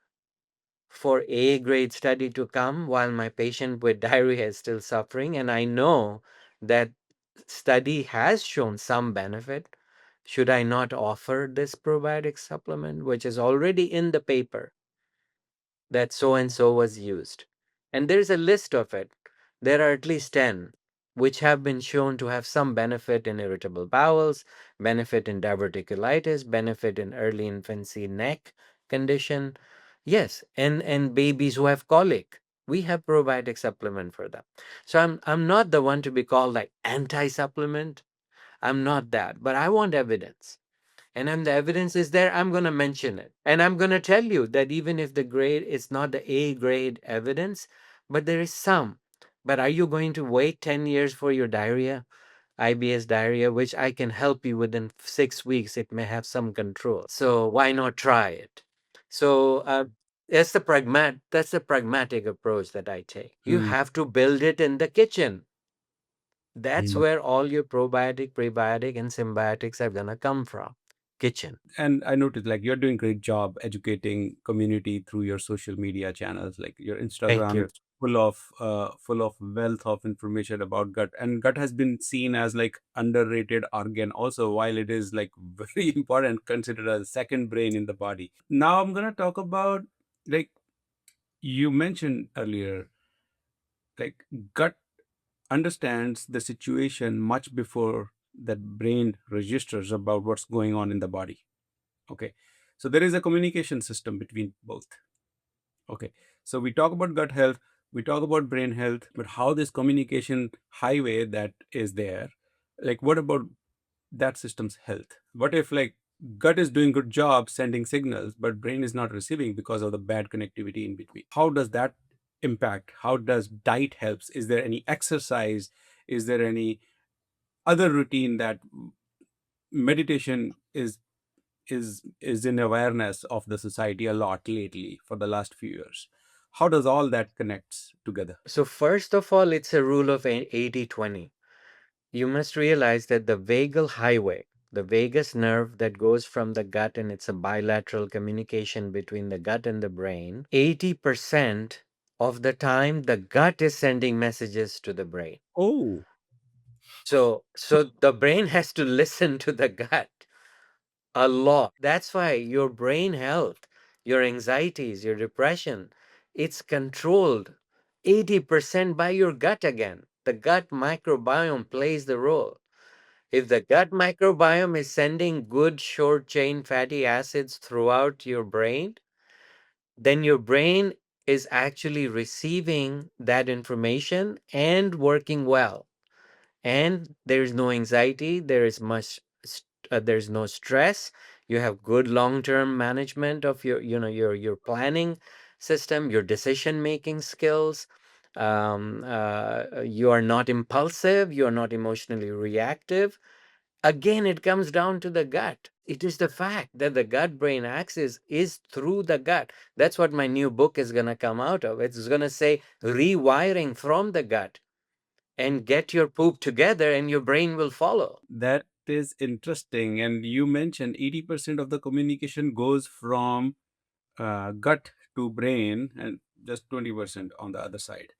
for A grade study to come while my patient with diarrhea is still suffering? And I know that study has shown some benefit. Should I not offer this probiotic supplement, which is already in the paper, that so and so was used? And there's a list of it. There are at least 10 which have been shown to have some benefit in irritable bowels, benefit in diverticulitis, benefit in early infancy neck condition. Yes, and babies who have colic, we have probiotic supplement for them. So I'm not the one to be called like anti-supplement. I'm not that, but I want evidence. And then the evidence is there, I'm going to mention it. And I'm going to tell you that even if the grade is not the A grade evidence, but there is some. But are you going to wait 10 years for your diarrhea, IBS diarrhea, which I can help you within 6 weeks? It may have some control. So why not try it? So that's the pragmatic approach that I take. You Mm. have to build it in the kitchen. That's Mm. where all your probiotic, prebiotic, and symbiotics are gonna come from. Kitchen. And I noticed like you're doing great job educating community through your social media channels. Like your Thank Instagram you. is full of wealth of information about gut, and gut has been seen as like underrated organ also, while it is like very important, considered a second brain in the body. Now I'm gonna talk about, like you mentioned earlier, like gut understands the situation much before that brain registers about what's going on in the body. Okay. So there is a communication system between both. Okay. So we talk about gut health, we talk about brain health, but how this communication highway that is there, like what about that system's health? What if like gut is doing good job sending signals, but brain is not receiving because of the bad connectivity in between? How does that impact? How does diet helps? Is there any exercise? Is there any other routine that meditation is in awareness of the society a lot lately for the last few years? How does all that connects together? So first of all, it's a rule of 80-20. You must realize that the vagal highway, the vagus nerve that goes from the gut, and it's a bilateral communication between the gut and the brain, 80% of the time the gut is sending messages to the brain. Oh, So the brain has to listen to the gut a lot. That's why your brain health, your anxieties, your depression, it's controlled 80% by your gut again. The gut microbiome plays the role. If the gut microbiome is sending good short chain fatty acids throughout your brain, then your brain is actually receiving that information and working well. And there is no anxiety, there's no stress. You have good long-term management of your planning system, your decision making skills. You are not impulsive, you are not emotionally reactive. Again, it comes down to the gut. It is the fact that the gut brain axis is through the gut. That's what my new book is going to come out of. It's going to say rewiring from the gut, and get your poop together and your brain will follow. that is interesting. And you mentioned 80% of the communication goes from gut to brain and just 20% on the other side.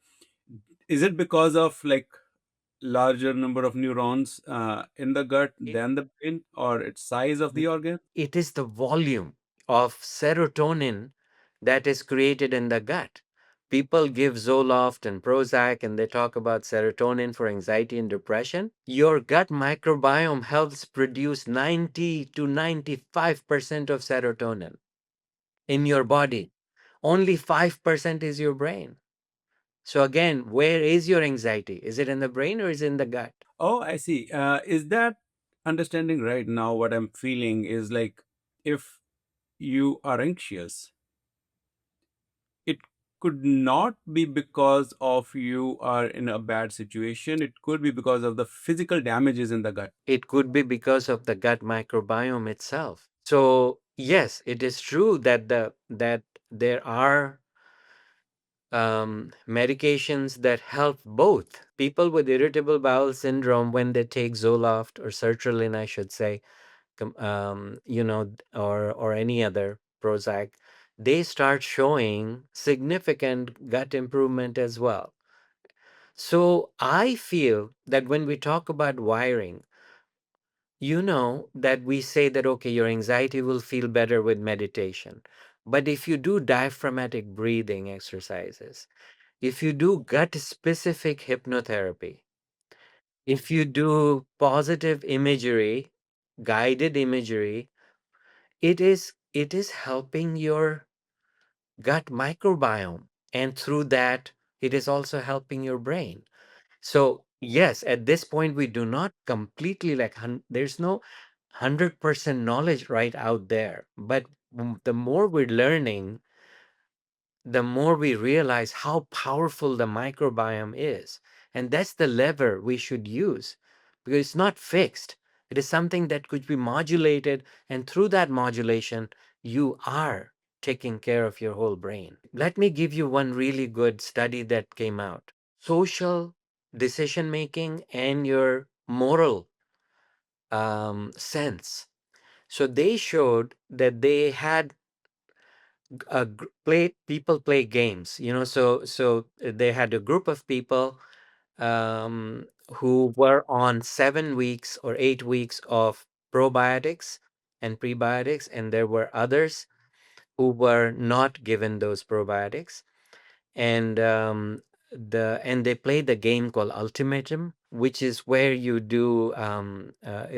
Is it because of like larger number of neurons in the gut It, than the brain, or its size of the organ? it is the volume of serotonin that is created in the gut. People give Zoloft and Prozac and they talk about serotonin for anxiety and depression. Your gut microbiome helps produce 90 to 95% of serotonin in your body. Only 5% is your brain. So again, where is your anxiety? Is it in the brain or is it in the gut? Oh, I see. Is that understanding right now? What I'm feeling is like if you are anxious, could not be because of you are in a bad situation. It could be because of the physical damages in the gut. It could be because of the gut microbiome itself. So yes, it is true that there are medications that help both. People with irritable bowel syndrome, when they take Zoloft or sertraline, I should say, or any other Prozac, they start showing significant gut improvement as well. So I feel that when we talk about wiring, that we say that, okay, your anxiety will feel better with meditation. But if you do diaphragmatic breathing exercises, if you do gut specific hypnotherapy, if you do positive imagery, guided imagery, it is helping your gut microbiome, and through that it is also helping your brain. So yes, at this point we do not completely there's no 100% knowledge right out there, but the more we're learning, the more we realize how powerful the microbiome is. And that's the lever we should use, because it's not fixed. It is something that could be modulated. And through that modulation, you are taking care of your whole brain. Let me give you one really good study that came out: social decision making and your moral sense. So they showed that they had play people play games, so they had a group of people who were on 7 weeks or 8 weeks of probiotics and prebiotics, and there were others who were not given those probiotics, and they played the game called ultimatum, which is where you do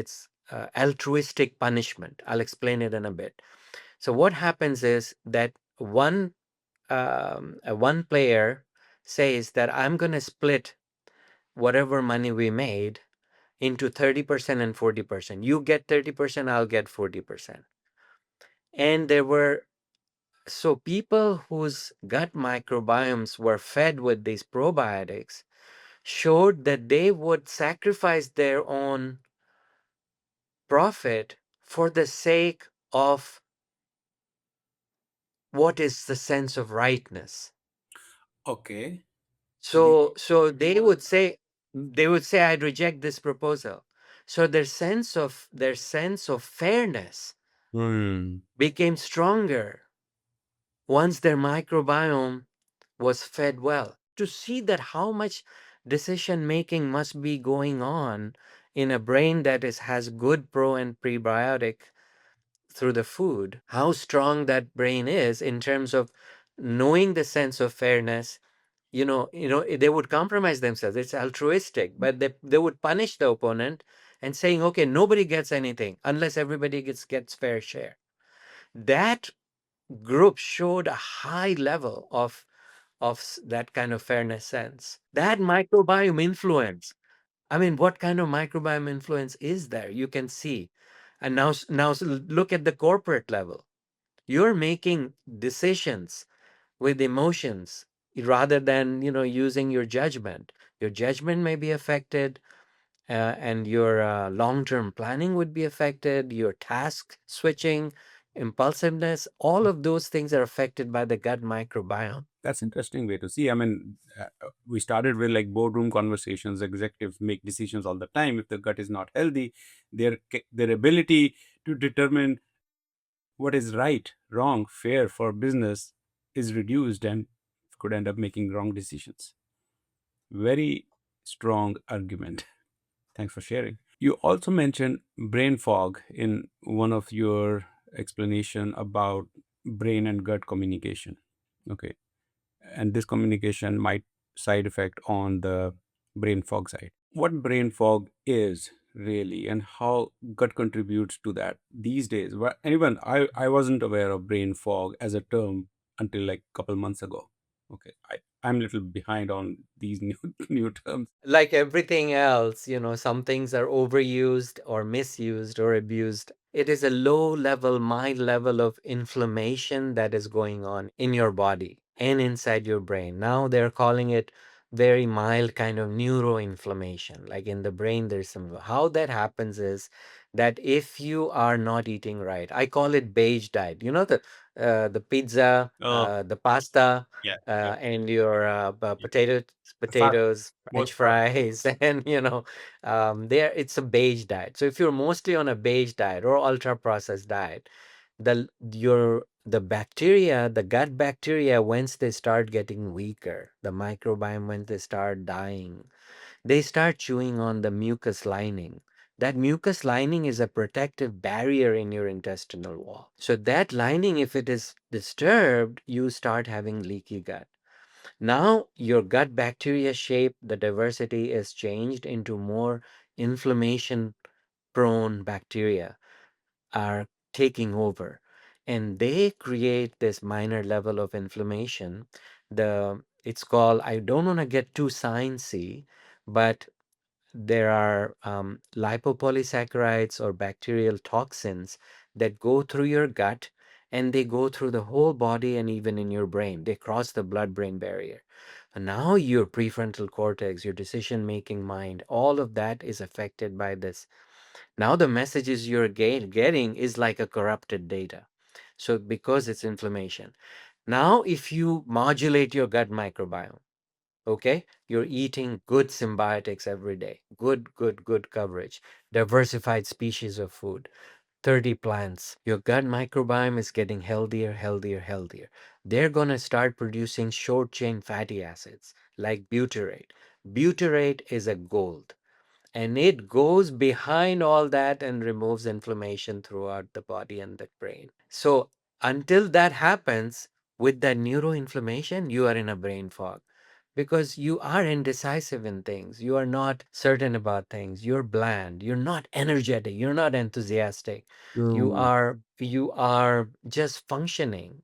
it's altruistic punishment. I'll explain it in a bit. So what happens is that one player says that I'm going to split whatever money we made into 30% and 40%. You get 30%, I'll get 40%. And there were so people whose gut microbiomes were fed with these probiotics showed that they would sacrifice their own profit for the sake of what is the sense of rightness. Okay. So they would say I'd reject this proposal. So their sense of fairness Hmm. became stronger once their microbiome was fed well. To see that how much decision making must be going on in a brain that has good pro and prebiotic through the food, how strong that brain is in terms of knowing the sense of fairness. They would compromise themselves. It's altruistic, but they would punish the opponent and saying, okay, nobody gets anything unless everybody gets fair share. That group showed a high level of that kind of fairness sense. That microbiome influence. I mean, what kind of microbiome influence is there? You can see. And now look at the corporate level. You're making decisions with emotions rather than using your judgment. Your judgment may be affected, and your long-term planning would be affected. Your task switching, impulsiveness, all of those things are affected by the gut microbiome. That's interesting way to see. I mean, we started with like boardroom conversations. Executives make decisions all the time. If the gut is not healthy, their ability to determine what is right, wrong, fair for business is reduced and could end up making wrong decisions. Very strong argument. Thanks for sharing. You also mentioned brain fog in one of your explanation about brain and gut communication. Okay. And this communication might side effect on the brain fog side. What brain fog is really and how gut contributes to that these days. Anyone, I wasn't aware of brain fog as a term until like a couple months ago. Okay. I'm a little behind on these new new terms. Like everything else, some things are overused or misused or abused. It is a low level, mild level of inflammation that is going on in your body. and inside your brain. Now they're calling it very mild kind of neuroinflammation. Like in the brain, there's some. How that happens is that if you are not eating right, I call it beige diet. You know the pizza, Oh, the pasta, yeah, yeah. and your Yeah. The fat, potatoes, French most fat. fries, and there it's a beige diet. So if you're mostly on a beige diet or ultra processed diet, the bacteria, the gut bacteria, once they start getting weaker, the microbiome, when they start dying, they start chewing on the mucus lining. That mucus lining is a protective barrier in your intestinal wall. So that lining, if it is disturbed, you start having leaky gut. Now your gut bacteria shape, the diversity is changed into more inflammation prone bacteria are taking over, and they create this minor level of inflammation. It's called, I don't want to get too sciencey, but there are lipopolysaccharides or bacterial toxins that go through your gut, and they go through the whole body and even in your brain. They cross the blood brain barrier. And now your prefrontal cortex, your decision making mind, all of that is affected by this. Now the messages you're getting is like a corrupted data. So because it's inflammation. Now if you modulate your gut microbiome, okay, you're eating good symbiotics every day, good coverage, diversified species of food, 30 plants, your gut microbiome is getting healthier, healthier, healthier. They're going to start producing short chain fatty acids like butyrate. Butyrate is a gold, and it goes behind all that and removes inflammation throughout the body and the brain. So until that happens, with that neuroinflammation, you are in a brain fog because you are indecisive in things. You are not certain about things. You're bland. You're not energetic. You're not enthusiastic. True. You are just functioning,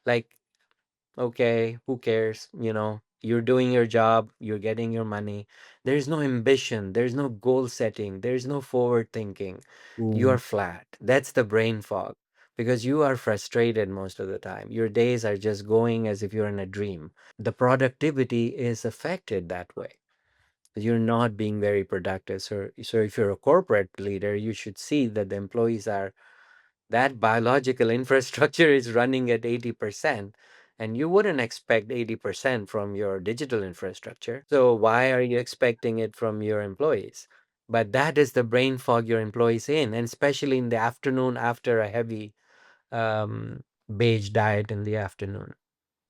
like, okay, who cares? You're doing your job, you're getting your money. There's no ambition, there's no goal setting, there's no forward thinking. You are True. flat. That's the brain fog because you are frustrated most of the time. Your days are just going as if you're in a dream. The productivity is affected that way. You're not being very productive. So if you're a corporate leader, you should see that the employees are that biological infrastructure is running at 80%, and you wouldn't expect 80% from your digital infrastructure. So why are you expecting it from your employees? But that is the brain fog your employees in, and especially in the afternoon after a heavy beige diet in the afternoon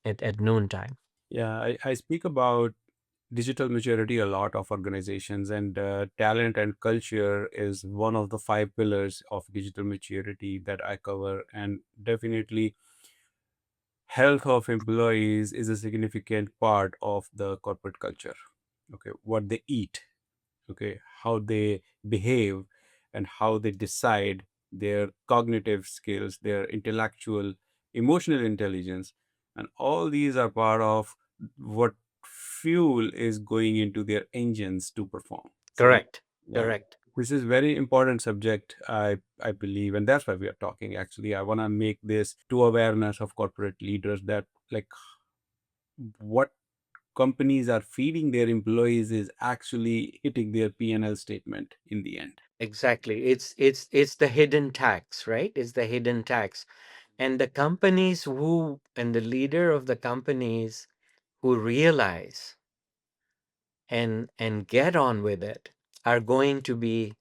at noontime. Yeah, I speak about digital maturity a lot of organizations, and talent and culture is one of the five pillars of digital maturity that I cover. And definitely, health of employees is a significant part of the corporate culture. Okay, what they eat, okay, how they behave, and how they decide, their cognitive skills, their intellectual, emotional intelligence, and all these are part of what fuel is going into their engines to perform. So Correct. yeah, Correct. this is very important subject, I believe, and that's why we are talking. Actually, I want to make this to awareness of corporate leaders that, like, what companies are feeding their employees is actually hitting their P&L statement in the end. Exactly. It's the hidden tax, right? It's the hidden tax. And the companies who and the leader of the companies who realize and get on with it are going to be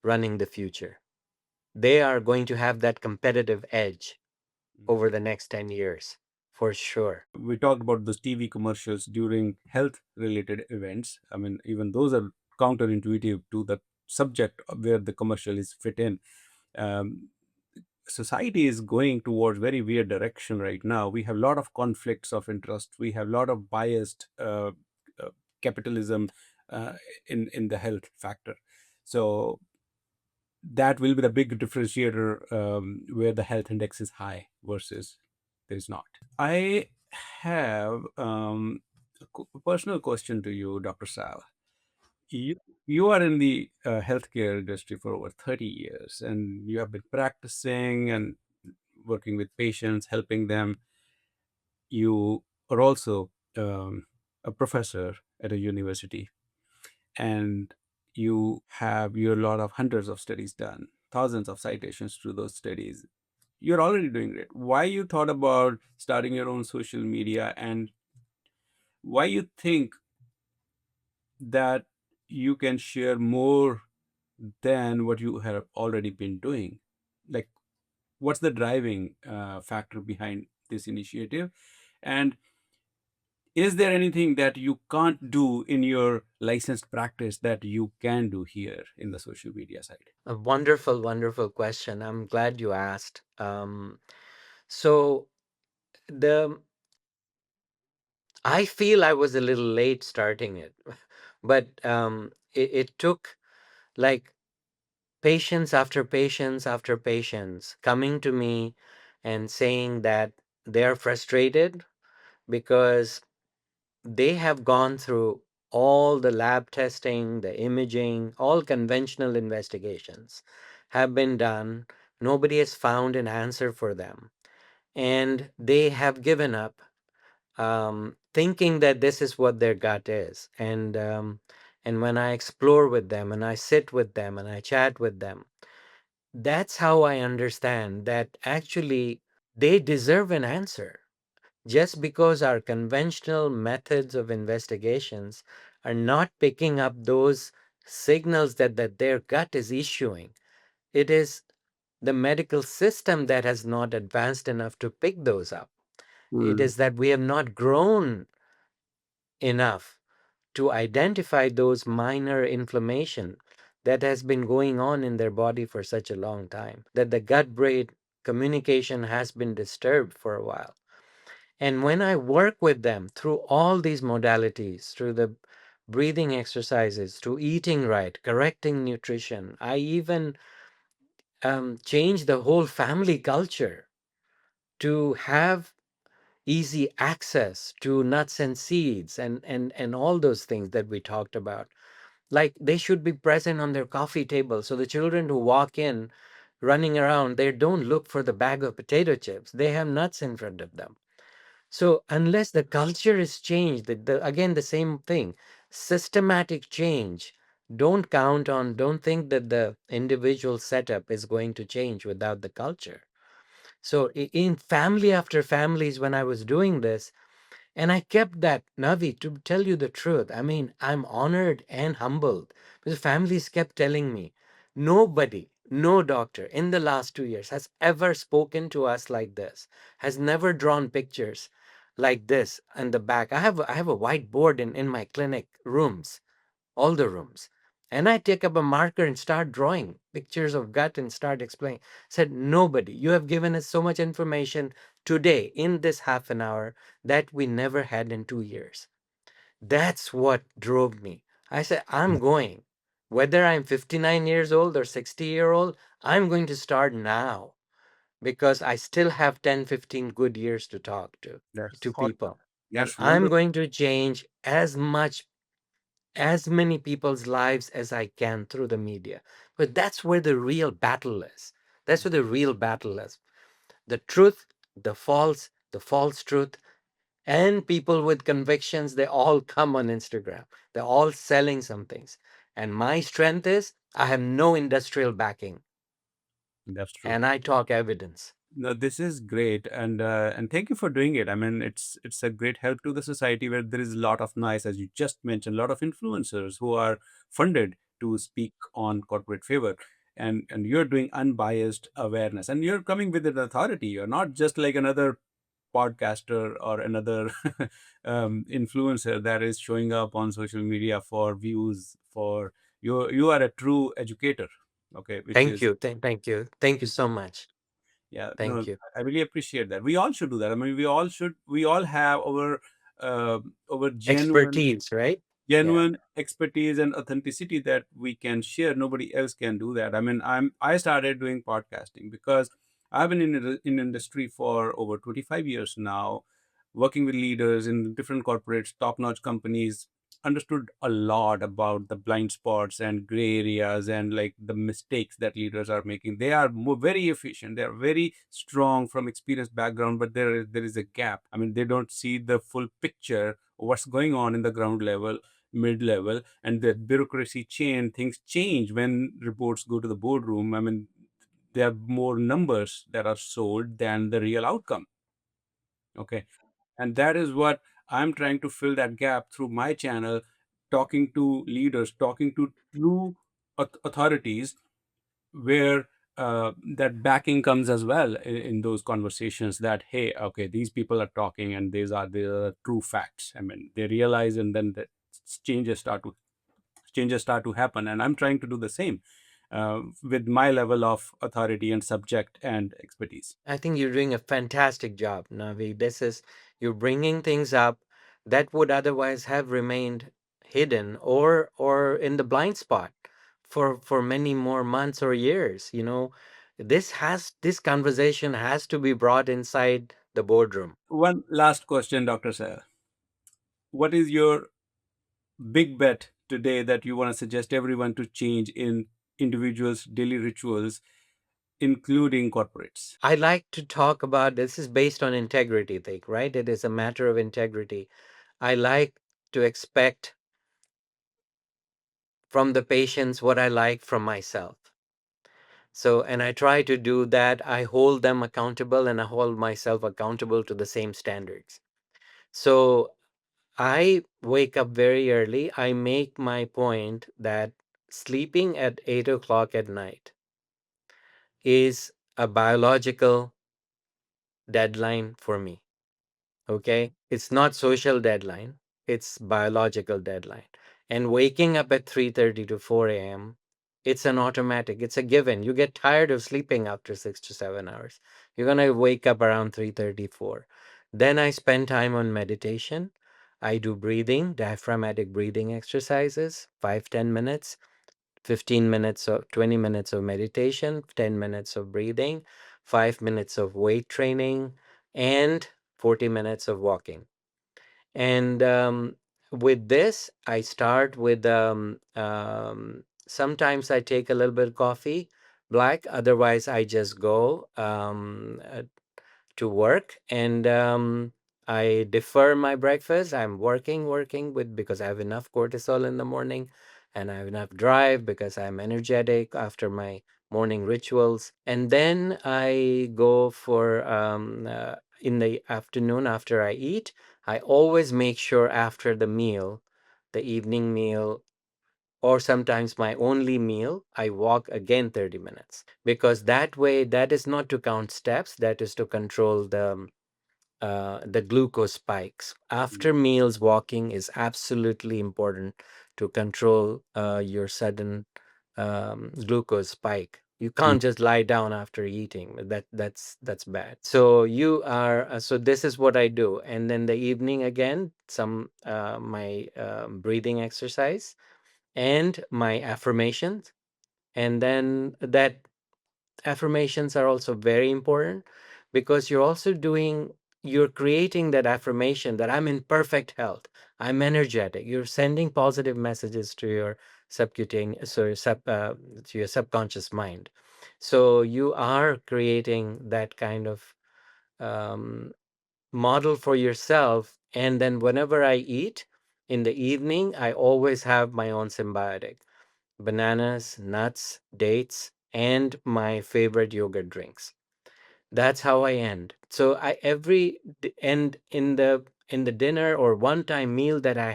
running the future. They are going to have that competitive edge over the next 10 years for sure. We talked about those TV commercials during health related events. I mean, even those are counterintuitive to the subject of where the commercial is fit in. Um, Society is going towards very weird direction right now. We have a lot of conflicts of interest. We have a lot of biased uh, capitalism uh, in the health factor. So that will be the big differentiator, where the health index is high versus there is not. I have a personal question to you, Dr. Sal. You are in the healthcare industry for over 30 years, and you have been practicing and working with patients, helping them. you are also a professor at a university, and you have your lot of hundreds of studies done, thousands of citations to those studies. You're already doing great. Why you thought about starting your own social media, and why you think that you can share more than what you have already been doing? Like, what's the driving factor behind this initiative? And is there anything that you can't do in your licensed practice that you can do here in the social media side? A wonderful, wonderful question. I'm glad you asked. So the I feel I was a little late starting it, but it took like patients after patients after patients coming to me and saying that they're frustrated because they have gone through all the lab testing, the imaging, all conventional investigations have been done. Nobody has found an answer for them. And they have given up, thinking that this is what their gut is. And when I explore with them and I sit with them and I chat with them, that's how I understand that actually they deserve an answer. Just because our conventional methods of investigations are not picking up those signals that their gut is issuing, it is the medical system that has not advanced enough to pick those up. It Mm, is that we have not grown enough to identify those minor inflammation that has been going on in their body for such a long time, that the gut brain communication has been disturbed for a while. And when I work with them through all these modalities, through the breathing exercises, through eating right, correcting nutrition, I even change the whole family culture to have easy access to nuts and seeds and all those things that we talked about. Like they should be present on their coffee table so the children who walk in running around, they don't look for the bag of potato chips. They have nuts in front of them. So unless the culture is changed, again, the same thing, systematic change, don't think that the individual setup is going to change without the culture. So in family after families, when I was doing this, and I kept that, Navi, to tell you the truth. I mean, I'm honored and humbled because families kept telling me, nobody, no doctor in the last 2 years has ever spoken to us like this, has never drawn pictures like this in the back. I have a whiteboard in my clinic rooms, all the rooms. And I take up a marker and start drawing pictures of gut and start explaining. Said, nobody, you have given us so much information today in this half an hour that we never had in 2 years. That's what drove me. I said, I'm going. Whether I'm 59 years old or 60-year-old, I'm going to start now because I still have 10, 15 good years to talk that's to hot. people. And That's I'm wonderful. going to change as many people's lives as I can through the media. But that's where the real battle is. That's where the real battle is. The truth, the false truth, and people with convictions, they all come on Instagram. They're all selling some things. And my strength is I have no industrial backing That's true. and I talk evidence. No, this is great, and thank you for doing it. I mean, it's a great help to the society where there is a lot of noise, as you just mentioned, a lot of influencers who are funded to speak on corporate favor, and you're doing unbiased awareness, and you're coming with an authority. You're not just like another podcaster or another influencer that is showing up on social media for views. For you are a true educator, okay, which Thank is. you. Thank you. Thank you so much. Yeah, no, Thank you. I really appreciate that. We all should do that. I mean, we all have our Expertise, right? Yeah. genuine expertise and authenticity that we can share. Nobody else can do that. I mean, I started doing podcasting because I've been in industry for over 25 years now, working with leaders in different corporates, top-notch companies. understood a lot about the blind spots and gray areas and like the mistakes that leaders are making. They are very efficient. They are very strong from experience background, but there is a gap. I mean, they don't see the full picture of what's going on in the ground level, mid level, and the bureaucracy chain. Things change when reports go to the boardroom. I mean, there are more numbers that are sold than the real outcome. Okay, and that is what I'm trying to fill that gap through my channel, talking to leaders, talking to true authorities, where that backing comes as well in those conversations, that hey, okay, these people are talking and these are true facts. I mean, they realize, and then the changes start to changes start to happen. And I'm trying to do the same with my level of authority and subject and expertise. I think you're doing a fantastic job, Navi. You're bringing things up that would otherwise have remained hidden or in the blind spot for many more months or years. This conversation has to be brought inside the boardroom. One last question, Dr. Sayal. What is your big bet today that you want to suggest everyone to change in individuals' daily rituals, including corporates? I like to talk about this is based on integrity thing, right? It is a matter of integrity. I like to expect from the patients what I like from myself. So, and I try to do that. I hold them accountable and I hold myself accountable to the same standards. So, I wake up very early. I make my point that sleeping at 8 o'clock at night is a biological deadline for me. Okay. It's not social deadline, it's biological deadline. And waking up at 3:30 to 4 a.m., it's an automatic, it's a given. You get tired of sleeping after 6 to 7 hours. You're gonna wake up around 3:34. Then I spend time on meditation. I do breathing, diaphragmatic breathing exercises, 5-10 minutes, 15 minutes of 20 minutes of meditation, 10 minutes of breathing, 5 minutes of weight training, and 40 minutes of walking. And with this, I start with sometimes I take a little bit of coffee, black. Otherwise, I just go to work, and I defer my breakfast. I'm working with because I have enough cortisol in the morning, and I have enough drive because I'm energetic after my morning rituals. And then I go for in the afternoon after I eat. I always make sure after the meal, the evening meal, or sometimes my only meal, I walk again 30 minutes, because that way, that is not to count steps, that is to control the glucose spikes. After meals, walking is absolutely important to control your sudden glucose spike. You can't just lie down after eating. That's bad. So so this is what I do, and then the evening again, some my breathing exercise and my affirmations, and then that affirmations are also very important, because you're creating that affirmation that I'm in perfect health, I'm energetic. You're sending positive messages to your subcutaneous, sorry, to your subconscious mind. So you are creating that kind of um, model for yourself. And then whenever I eat in the evening, I always have my own symbiotic: bananas, nuts, dates, and my favorite yogurt drinks. That's how I end. So I every end in the dinner or one time meal that I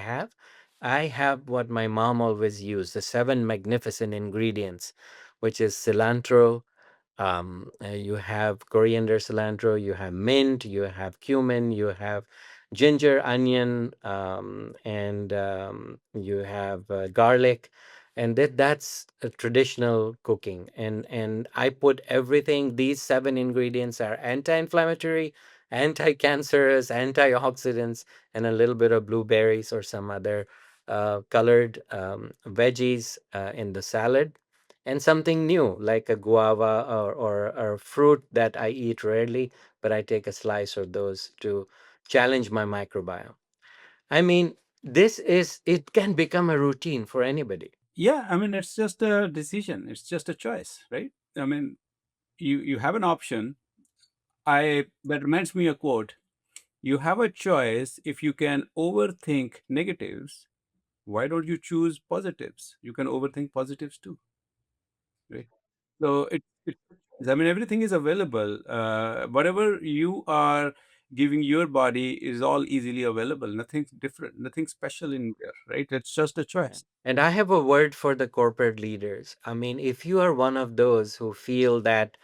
have what my mom always used, the seven magnificent ingredients, which is cilantro, you have coriander, cilantro, you have mint, you have cumin, you have ginger, onion, and you have garlic, and that's a traditional cooking. And I put everything. These seven ingredients are anti-inflammatory, anti-cancerous, antioxidants, and a little bit of blueberries or some other colored veggies in the salad, and something new like a guava or fruit that I eat rarely, but I take a slice of those to challenge my microbiome. I mean, it can become a routine for anybody. Yeah, I mean, it's just a decision. It's just a choice, right? I mean, you have an option. I That reminds me a quote. You have a choice. If you can overthink negatives, why don't you choose positives? You can overthink positives too, right? So I mean, everything is available. Whatever you are giving your body is all easily available. Nothing different, nothing special in there, right? It's just a Yeah. choice. And I have a word for the corporate leaders. I mean, if you are one of those who feel that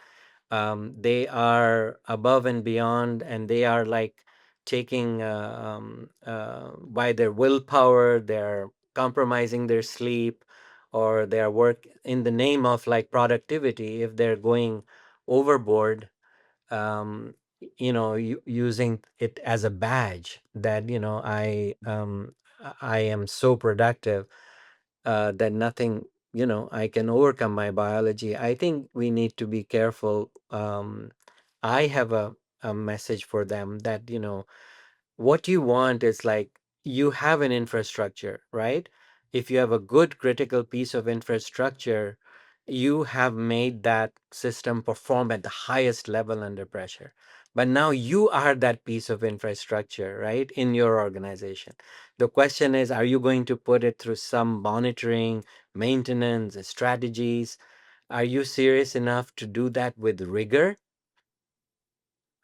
they are above and beyond, and they are like taking by their willpower, they're compromising their sleep, or their work in the name of like productivity, if they're going overboard, using it as a badge that I am so productive, that nothing, I can overcome my biology. I think we need to be careful. I have a message for them that, what you want is like, you have an infrastructure, right? If you have a good critical piece of infrastructure, you have made that system perform at the highest level under pressure. But now you are that piece of infrastructure, right, in your organization. The question is, are you going to put it through some monitoring, maintenance, strategies? Are you serious enough to do that with rigor?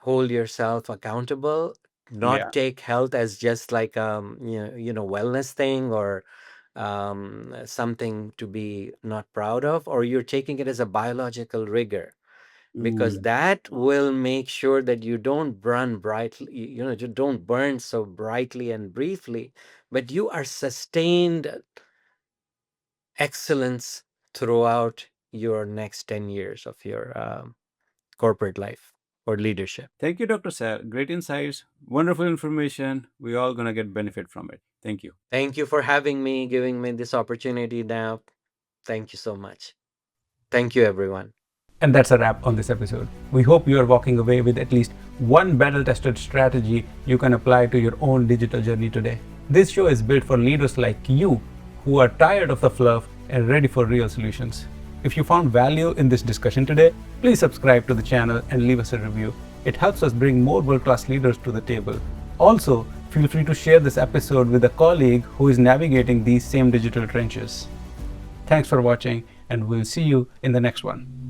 Hold yourself accountable, not Yeah. take health as just like wellness thing, or something to be not proud of, or you're taking it as a biological rigor, because Mm. that will make sure that you don't burn brightly, you don't burn so brightly and briefly, but you are sustained excellence throughout your next 10 years of your corporate life or leadership. Thank you, Dr. Sir. Great insights, wonderful information. We're all going to get benefit from it. Thank you. Thank you for having me, giving me this opportunity now. Thank you so much. Thank you, everyone. And that's a wrap on this episode. We hope you are walking away with at least one battle tested strategy you can apply to your own digital journey today. This show is built for leaders like you who are tired of the fluff and ready for real solutions. If you found value in this discussion today, please subscribe to the channel and leave us a review. It helps us bring more world class leaders to the table. Also, feel free to share this episode with a colleague who is navigating these same digital trenches. Thanks for watching, and we'll see you in the next one.